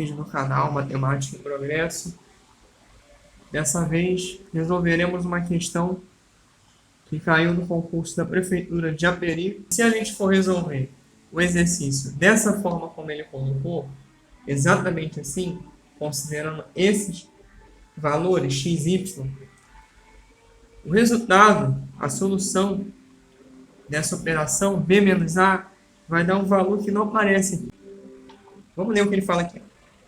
vídeo no canal Matemática em Progresso. Dessa vez resolveremos uma questão que caiu no concurso da Prefeitura de Aperi. Se a gente for resolver o exercício dessa forma como ele colocou, exatamente assim, considerando esses valores x, y, o resultado, a solução dessa operação b menos a vai dar um valor que não aparece aqui. Vamos ler o que ele fala aqui.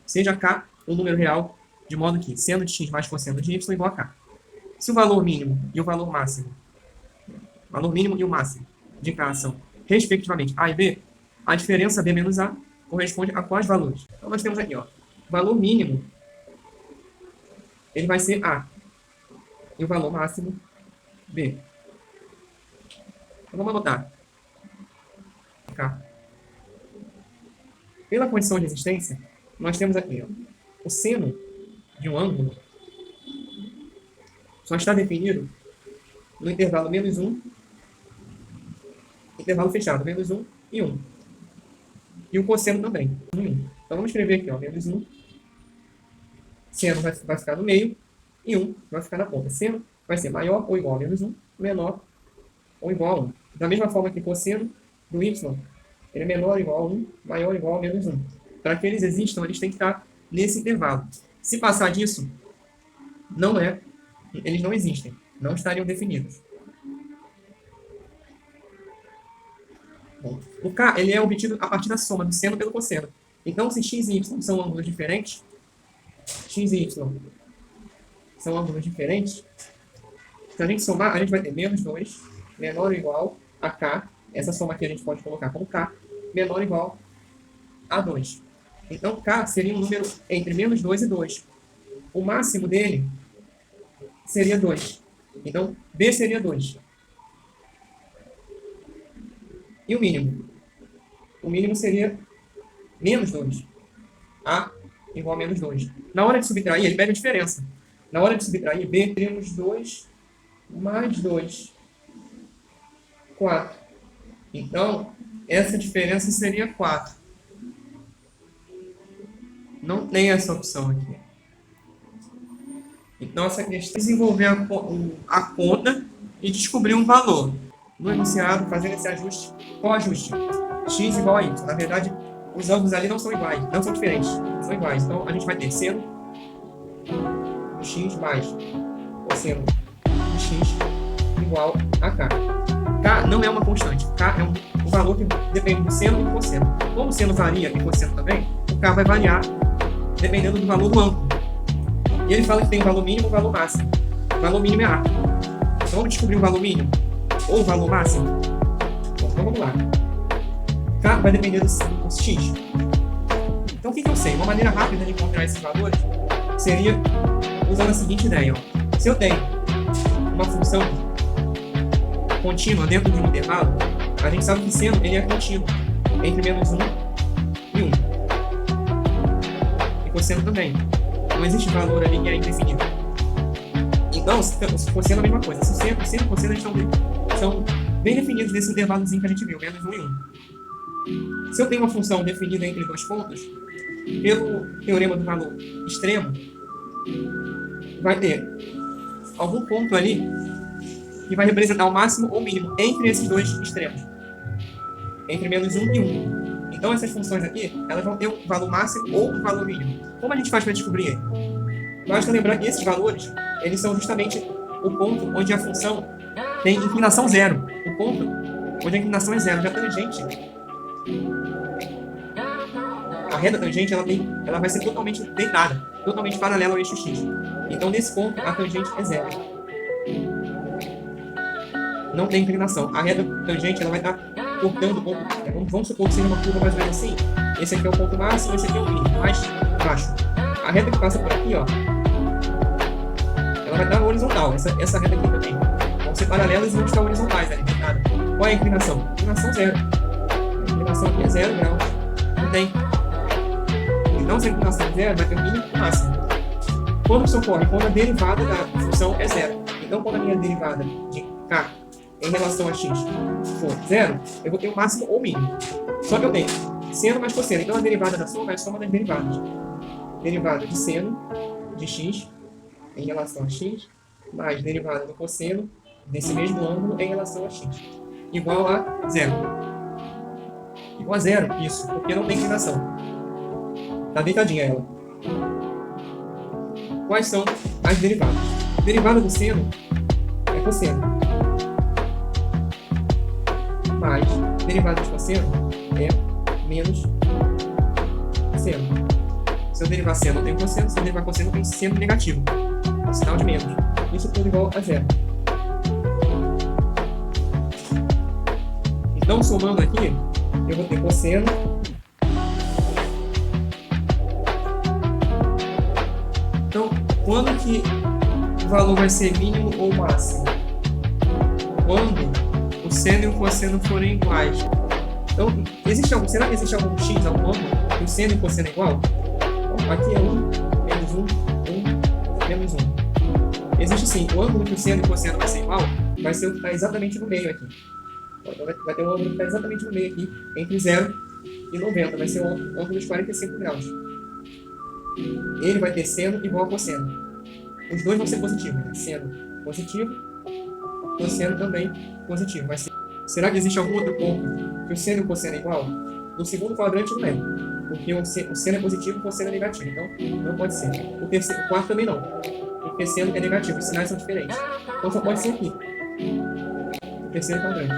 Seja k um número real, de modo que seno de x mais cosseno de y igual a k. Se o valor mínimo e o valor mínimo e o máximo de k são, respectivamente, a e b, a diferença b menos a corresponde a quais valores? Então nós temos aqui, ó, o valor mínimo, ele vai ser a, e o valor máximo, b. Então vamos anotar. K. Pela condição de existência, nós temos aqui, ó, o seno de um ângulo só está definido no intervalo menos 1, intervalo fechado, menos 1 e 1. E o cosseno também, 1 e 1. Então vamos escrever aqui, ó, menos 1, seno vai ficar no meio e 1 vai ficar na ponta. Seno vai ser maior ou igual a menos 1, menor ou igual a 1. Da mesma forma que cosseno do y, ele é menor ou igual a 1, maior ou igual a menos 1. Para que eles existam, eles têm que estar nesse intervalo. Se passar disso, eles não existem, não estariam definidos. Bom, o k ele é obtido a partir da soma do seno pelo cosseno. Então, se x e y são ângulos diferentes, x e y são ângulos diferentes, se a gente somar, a gente vai ter menos 2, menor ou igual a k. Essa soma aqui a gente pode colocar como k, menor ou igual a 2. Então, k seria um número entre menos 2 e 2. O máximo dele seria 2. Então, b seria 2. E o mínimo? O mínimo seria menos 2. A igual a menos 2. Na hora de subtrair, ele pega a diferença. Na hora de subtrair, b, teríamos 2 mais 2. 4. Então, essa diferença seria 4. Não tem essa opção aqui. Então, essa questão é desenvolver a conta e descobrir um valor. No enunciado, fazendo esse ajuste. Qual ajuste? X igual a y. Na verdade, os ângulos ali não são iguais, não são diferentes. São iguais. Então, a gente vai ter seno de x mais cosseno de x igual a k. K não é uma constante. K é um valor que depende do seno e do cosseno. Como o seno varia e o cosseno também, o K vai variar dependendo do valor do ângulo. E ele fala que tem o valor mínimo e o valor máximo. O valor mínimo é A. Então vamos descobrir o valor mínimo ou o valor máximo? Então vamos lá. K vai depender do x. Então o que eu sei? Uma maneira rápida de encontrar esses valores seria usando a seguinte ideia. Ó. Se eu tenho uma função contínua dentro de um intervalo, a gente sabe que seno ele é contínuo entre menos 1 e 1. E cosseno também. Não existe valor ali que é indefinido. Então, se cosseno é a mesma coisa. Se seno e cosseno são bem definidos nesse intervalozinho que a gente viu, menos 1 e 1. Se eu tenho uma função definida entre dois pontos, pelo teorema do valor extremo, vai ter algum ponto ali que vai representar o máximo ou o mínimo entre esses dois extremos. Entre menos 1 e 1. Então essas funções aqui, elas vão ter um valor máximo ou um valor mínimo. Como a gente faz para descobrir ele? Basta lembrar que esses valores, eles são justamente o ponto onde a função tem inclinação zero. O ponto onde a inclinação é zero. Já a tangente, a reta tangente, ela vai ser totalmente deitada, totalmente paralela ao eixo x. Então nesse ponto, a tangente é zero. Não tem inclinação. A reta tangente ela vai estar cortando o ponto. Vamos supor que seja uma curva mais ou menos assim. Esse aqui é o ponto máximo, esse aqui é o mínimo, mais baixo. A reta que passa por aqui, ó, ela vai estar horizontal. Essa reta aqui também. Vão ser paralelas e vão estar horizontais ali, nada. Qual é a inclinação? Inclinação zero. A inclinação aqui é 0 graus. Não tem. Então, se a inclinação é zero, vai ter o mínimo e o máximo. Quando isso ocorre? Quando a derivada da função é zero. Então, quando a minha derivada de k em relação a x for zero, eu vou ter o máximo ou o mínimo. Só que eu tenho seno mais cosseno. Então, a derivada da soma é a soma das derivadas. derivada de seno de x em relação a x, mais derivada do cosseno desse mesmo ângulo em relação a x, igual a zero. Igual a zero, isso, porque não tem inclinação. Está deitadinha ela. Quais são as derivadas? Derivada do seno é cosseno. Mais derivada de cosseno é menos seno. Se eu derivar seno, eu tenho cosseno. Se eu derivar cosseno, eu tenho seno negativo. O sinal de menos. Isso tudo igual a zero. Então, somando aqui, eu vou ter cosseno Então, quando que o valor vai ser mínimo ou máximo? Quando o seno e o cosseno forem iguais. Então, será que existe algum x, algum ângulo, que o seno e o cosseno é igual? Então, aqui é 1, menos 1, menos 1. Existe sim. O ângulo que o seno e o cosseno vai ser igual vai ser o que está exatamente no meio aqui. Então, vai ter um ângulo que está exatamente no meio aqui, entre 0 e 90. Vai ser um ângulo de 45 graus. Ele vai ter seno igual a cosseno. Os dois vão ser positivos, né? Seno positivo, cosseno também positivo. Mas será que existe algum outro ponto que o seno e o cosseno é igual? No segundo quadrante não é, porque o seno é positivo e o cosseno é negativo. Então, não pode ser. O quarto também não, porque seno é negativo, os sinais são diferentes. Então, só pode ser aqui, no terceiro quadrante.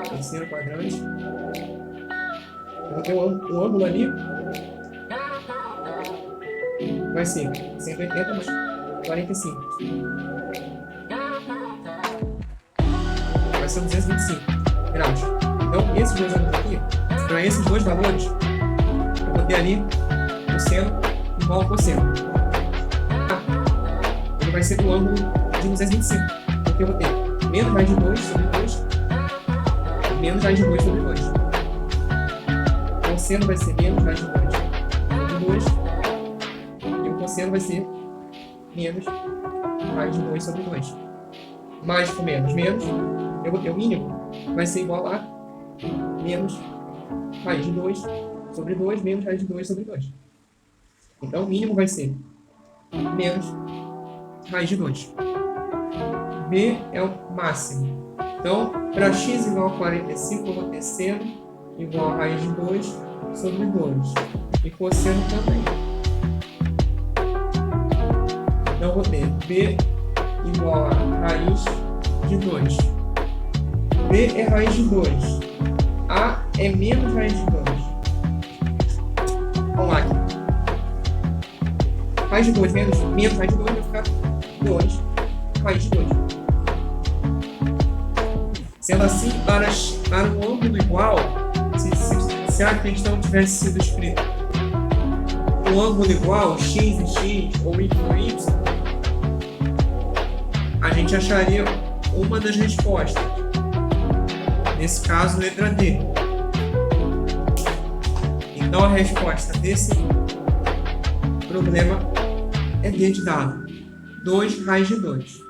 Terceiro quadrante. Eu vou ter um ângulo ali. Vai ser 180 mais 45. Vai ser 225 graus. Então, esses dois ângulos aqui, para esses dois valores, eu vou ter ali o seno igual ao cosseno. Ele vai ser do ângulo de 225, porque eu vou ter menos raiz de 2 sobre 2, menos raiz de 2 sobre 2. O seno vai ser menos raiz de 2 sobre 2, e o cosseno vai ser menos raiz de 2 sobre 2. Mais com menos, eu vou ter o mínimo, vai ser igual a menos raiz de 2 sobre 2, menos raiz de 2 sobre 2. Então, o mínimo vai ser menos raiz de 2. B é o máximo. Então, para x igual a 45, eu vou ter seno igual a raiz de 2 sobre 2. E cosseno também. Então, eu vou ter B igual a raiz de 2. B é raiz de 2. A é menos raiz de 2. Vamos lá aqui. Raiz de 2 menos raiz de 2 vai ficar 2 raiz de 2. Sendo assim, para um ângulo igual, se a questão tivesse sido escrita um ângulo igual, x e x, ou y e y, a gente acharia uma das respostas. Nesse caso, letra D. Então, a resposta desse problema é D de dado. 2 raiz de 2.